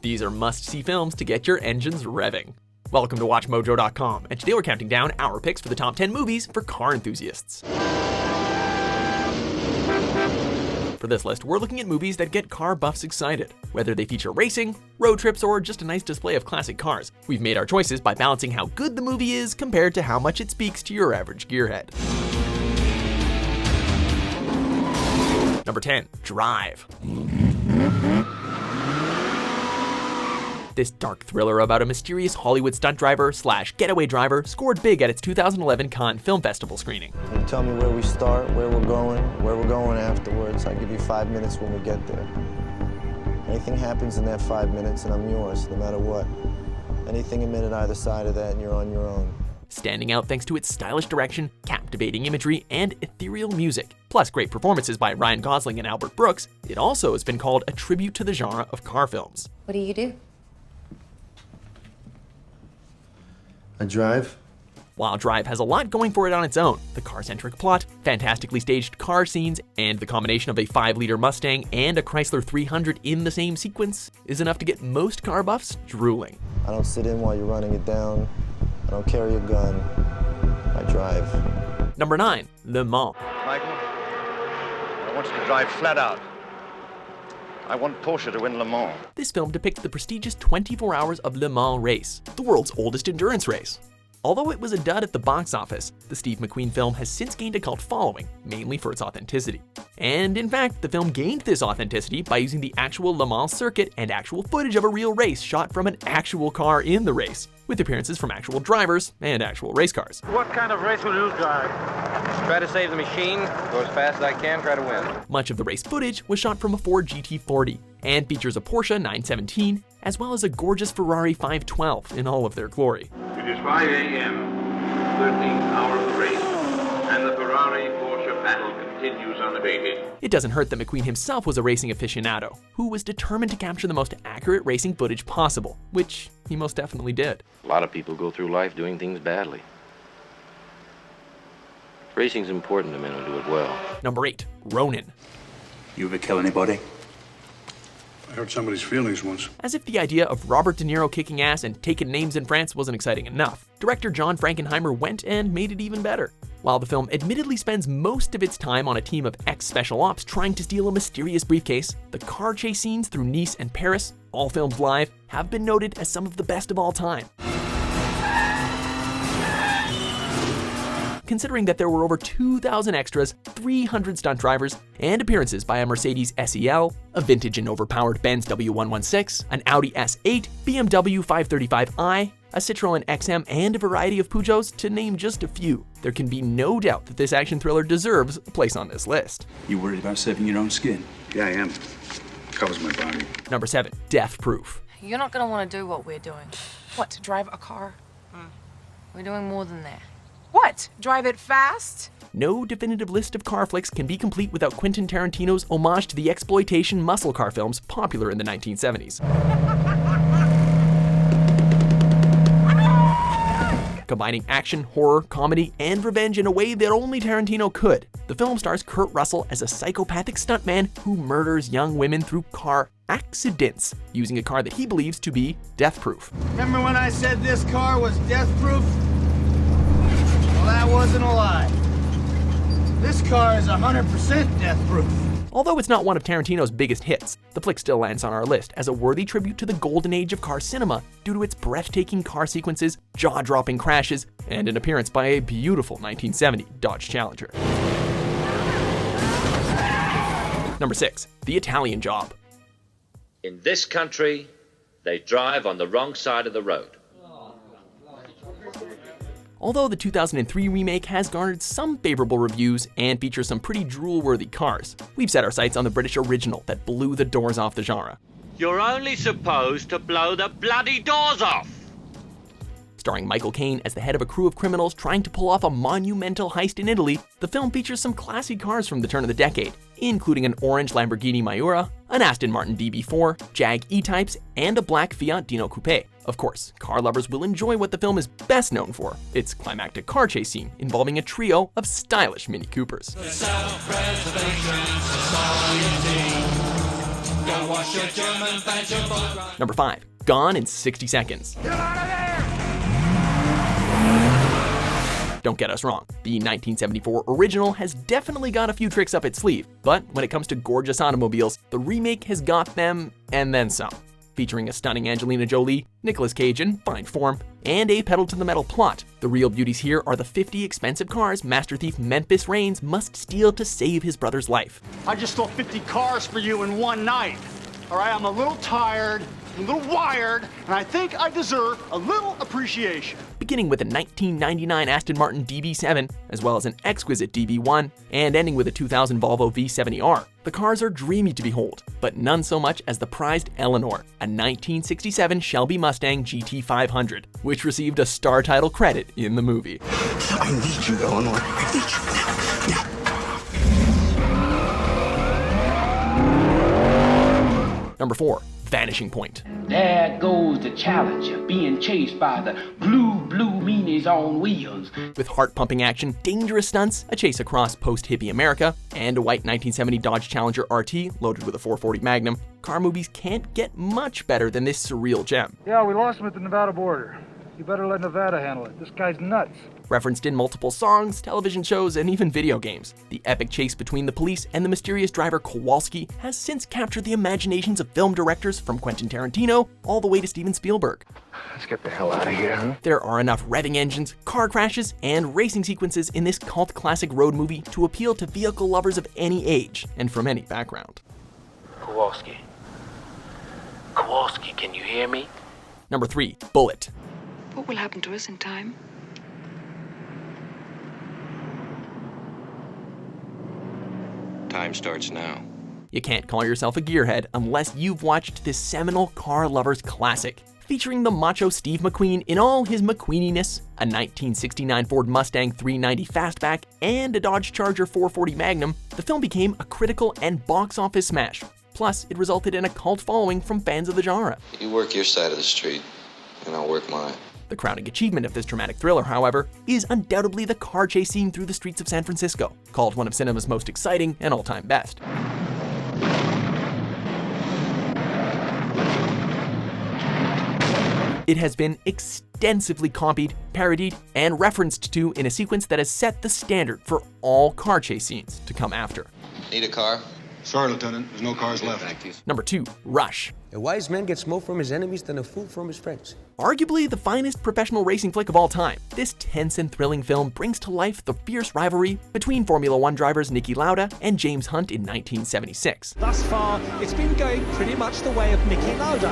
These are must-see films to get your engines revving. Welcome to WatchMojo.com, and today we're counting down our picks for the top 10 movies for car enthusiasts. For this list, we're looking at movies that get car buffs excited. Whether they feature racing, road trips, or just a nice display of classic cars, we've made our choices by balancing how good the movie is compared to how much it speaks to your average gearhead. Number 10, Drive. This dark thriller about a mysterious Hollywood stunt driver / getaway driver scored big at its 2011 Cannes Film Festival screening. You tell me where we start, where we're going afterwards. I'll give you 5 minutes when we get there. Anything happens in that 5 minutes and I'm yours, no matter what. Anything a minute either side of that and you're on your own. Standing out thanks to its stylish direction, captivating imagery, and ethereal music, plus great performances by Ryan Gosling and Albert Brooks, it also has been called a tribute to the genre of car films. What do you do? I drive. While Drive has a lot going for it on its own, the car-centric plot, fantastically staged car scenes, and the combination of a 5-liter Mustang and a Chrysler 300 in the same sequence is enough to get most car buffs drooling. I don't sit in while you're running it down. I don't carry a gun. I drive. Number 9, Le Mans. Michael, I want you to drive flat out. I want Porsche to win Le Mans. This film depicts the prestigious 24 Hours of Le Mans race, the world's oldest endurance race. Although it was a dud at the box office, the Steve McQueen film has since gained a cult following, mainly for its authenticity. And in fact, the film gained this authenticity by using the actual Le Mans circuit and actual footage of a real race shot from an actual car in the race, with appearances from actual drivers and actual race cars. What kind of race will you drive? Try to save the machine, go as fast as I can, try to win. Much of the race footage was shot from a Ford GT40 and features a Porsche 917 as well as a gorgeous Ferrari 512 in all of their glory. It is 5 a.m., 13th hour of the race, and the Ferrari-Porsche battle continues unabated. It doesn't hurt that McQueen himself was a racing aficionado, who was determined to capture the most accurate racing footage possible, which he most definitely did. A lot of people go through life doing things badly. Racing's important to men who do it well. Number 8, Ronin. You ever kill anybody? I hurt somebody's feelings once. As if the idea of Robert De Niro kicking ass and taking names in France wasn't exciting enough, director John Frankenheimer went and made it even better. While the film admittedly spends most of its time on a team of ex-special ops trying to steal a mysterious briefcase, the car chase scenes through Nice and Paris, all filmed live, have been noted as some of the best of all time. Considering that there were over 2,000 extras, 300 stunt drivers, and appearances by a Mercedes SEL, a vintage and overpowered Benz W116, an Audi S8, BMW 535i, a Citroën XM, and a variety of Peugeots, to name just a few, there can be no doubt that this action thriller deserves a place on this list. You worried about saving your own skin? Yeah, I am. Covers my body. Number 7, Death Proof. You're not gonna want to do what we're doing. What, to drive a car? We're doing more than that. What, drive it fast? No definitive list of car flicks can be complete without Quentin Tarantino's homage to the exploitation muscle car films popular in the 1970s. Combining action, horror, comedy, and revenge in a way that only Tarantino could, the film stars Kurt Russell as a psychopathic stuntman who murders young women through car accidents, using a car that he believes to be death-proof. Remember when I said this car was death-proof? Well, that wasn't a lie. This car is 100% death-proof. Although it's not one of Tarantino's biggest hits, the flick still lands on our list as a worthy tribute to the golden age of car cinema due to its breathtaking car sequences, jaw-dropping crashes, and an appearance by a beautiful 1970 Dodge Challenger. Number 6, The Italian Job. In this country, they drive on the wrong side of the road. Although the 2003 remake has garnered some favorable reviews and features some pretty drool-worthy cars, we've set our sights on the British original that blew the doors off the genre. You're only supposed to blow the bloody doors off! Starring Michael Caine as the head of a crew of criminals trying to pull off a monumental heist in Italy, the film features some classy cars from the turn of the decade, including an orange Lamborghini Miura, an Aston Martin DB4, Jag E-Types, and a black Fiat Dino Coupe. Of course, car lovers will enjoy what the film is best known for, its climactic car chase scene involving a trio of stylish Mini Coopers. The Self-Preservation Society. Go watch Number 5. Gone in 60 Seconds. Don't get us wrong, the 1974 original has definitely got a few tricks up its sleeve, but when it comes to gorgeous automobiles, the remake has got them and then some. Featuring a stunning Angelina Jolie, Nicolas Cage in fine form, and a pedal-to-the-metal plot, the real beauties here are the 50 expensive cars Master Thief Memphis Reigns must steal to save his brother's life. I just stole 50 cars for you in one night. All right, I'm a little tired, I'm a little wired, and I think I deserve a little appreciation. Beginning with a 1999 Aston Martin DB7, as well as an exquisite DB1, and ending with a 2000 Volvo V70R, the cars are dreamy to behold, but none so much as the prized Eleanor, a 1967 Shelby Mustang GT500, which received a star title credit in the movie. I need you, Eleanor. I need you now. Number 4. Vanishing Point. There goes the Challenger being chased by the blue meanies on wheels. With heart-pumping action, dangerous stunts, a chase across post-hippie America, and a white 1970 Dodge Challenger RT loaded with a 440 Magnum, car movies can't get much better than this surreal gem. Yeah, we lost him at the Nevada border. You better let Nevada handle it. This guy's nuts. Referenced in multiple songs, television shows, and even video games, the epic chase between the police and the mysterious driver Kowalski has since captured the imaginations of film directors from Quentin Tarantino all the way to Steven Spielberg. Let's get the hell out of here, huh? There are enough revving engines, car crashes, and racing sequences in this cult classic road movie to appeal to vehicle lovers of any age and from any background. Kowalski, can you hear me? Number 3. Bullitt. What will happen to us in time? Time starts now. You can't call yourself a gearhead unless you've watched this seminal car lover's classic. Featuring the macho Steve McQueen in all his McQueeniness, a 1969 Ford Mustang 390 Fastback, and a Dodge Charger 440 Magnum, the film became a critical and box office smash. Plus, it resulted in a cult following from fans of the genre. You work your side of the street, and I'll work mine. The crowning achievement of this dramatic thriller, however, is undoubtedly the car chase scene through the streets of San Francisco, called one of cinema's most exciting and all-time best. It has been extensively copied, parodied, and referenced to in a sequence that has set the standard for all car chase scenes to come after. Need a car? Sorry, Lieutenant. There's no cars left. Thank you. Number 2. Rush. A wise man gets more from his enemies than a fool from his friends. Arguably the finest professional racing flick of all time, this tense and thrilling film brings to life the fierce rivalry between Formula One drivers Niki Lauda and James Hunt in 1976. Thus far, it's been going pretty much the way of Niki Lauda.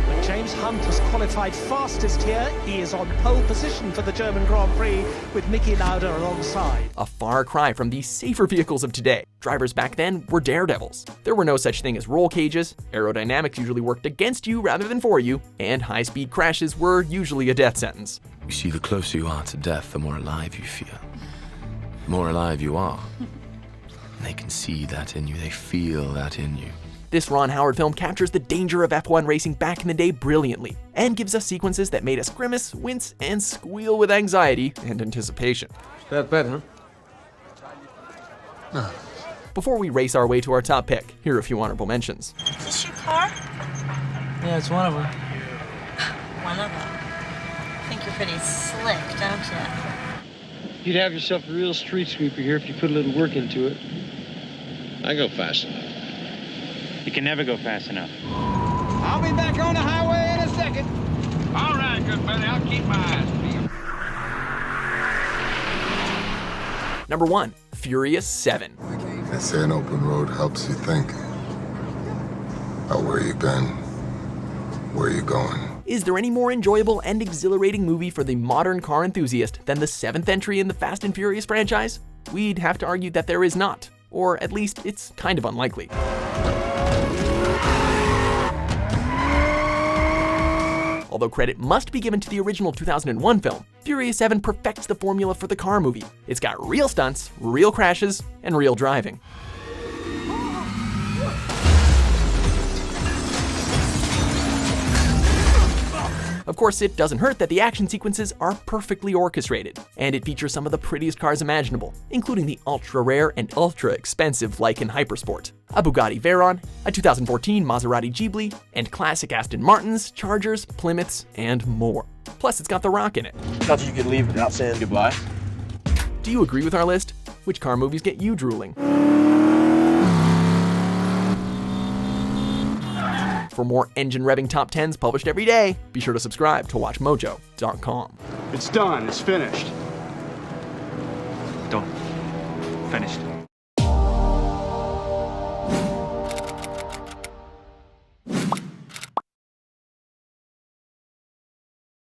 But James Hunt has qualified fastest here. He is on pole position for the German Grand Prix with Niki Lauda alongside. A far cry from the safer vehicles of today. Drivers back then were daredevils. There were no such thing as roll cages, aerodynamics usually worked against you rather than for you, and high-speed crashes were usually a death sentence. You see, the closer you are to death, the more alive you feel. The more alive you are. And they can see that in you, they feel that in you. This Ron Howard film captures the danger of F1 racing back in the day brilliantly, and gives us sequences that made us grimace, wince, and squeal with anxiety and anticipation. That bad, huh? No. Before we race our way to our top pick, here are a few honorable mentions. Is this your car? Yeah, it's one of them. One of them. I think you're pretty slick, don't you? You'd have yourself a real street sweeper here if you put a little work into it. I go fast enough. You can never go fast enough. I'll be back on the highway in a second. All right, good buddy. I'll keep my eyes peeled. Number 1. Furious 7. They say an open road helps you think about where you've been, where you're going. Is there any more enjoyable and exhilarating movie for the modern car enthusiast than the 7th entry in the Fast and Furious franchise? We'd have to argue that there is not, or at least it's kind of unlikely. Although credit must be given to the original 2001 film, Furious 7 perfects the formula for the car movie. It's got real stunts, real crashes, and real driving. Of course, it doesn't hurt that the action sequences are perfectly orchestrated, and it features some of the prettiest cars imaginable, including the ultra-rare and ultra-expensive Lykan Hypersport, a Bugatti Veyron, a 2014 Maserati Ghibli, and classic Aston Martins, Chargers, Plymouths, and more. Plus, it's got The Rock in it. Thought you could leave without saying goodbye. Do you agree with our list? Which car movies get you drooling? For more engine-revving top 10s published every day, be sure to subscribe to WatchMojo.com. It's done. It's finished. Done. Finished.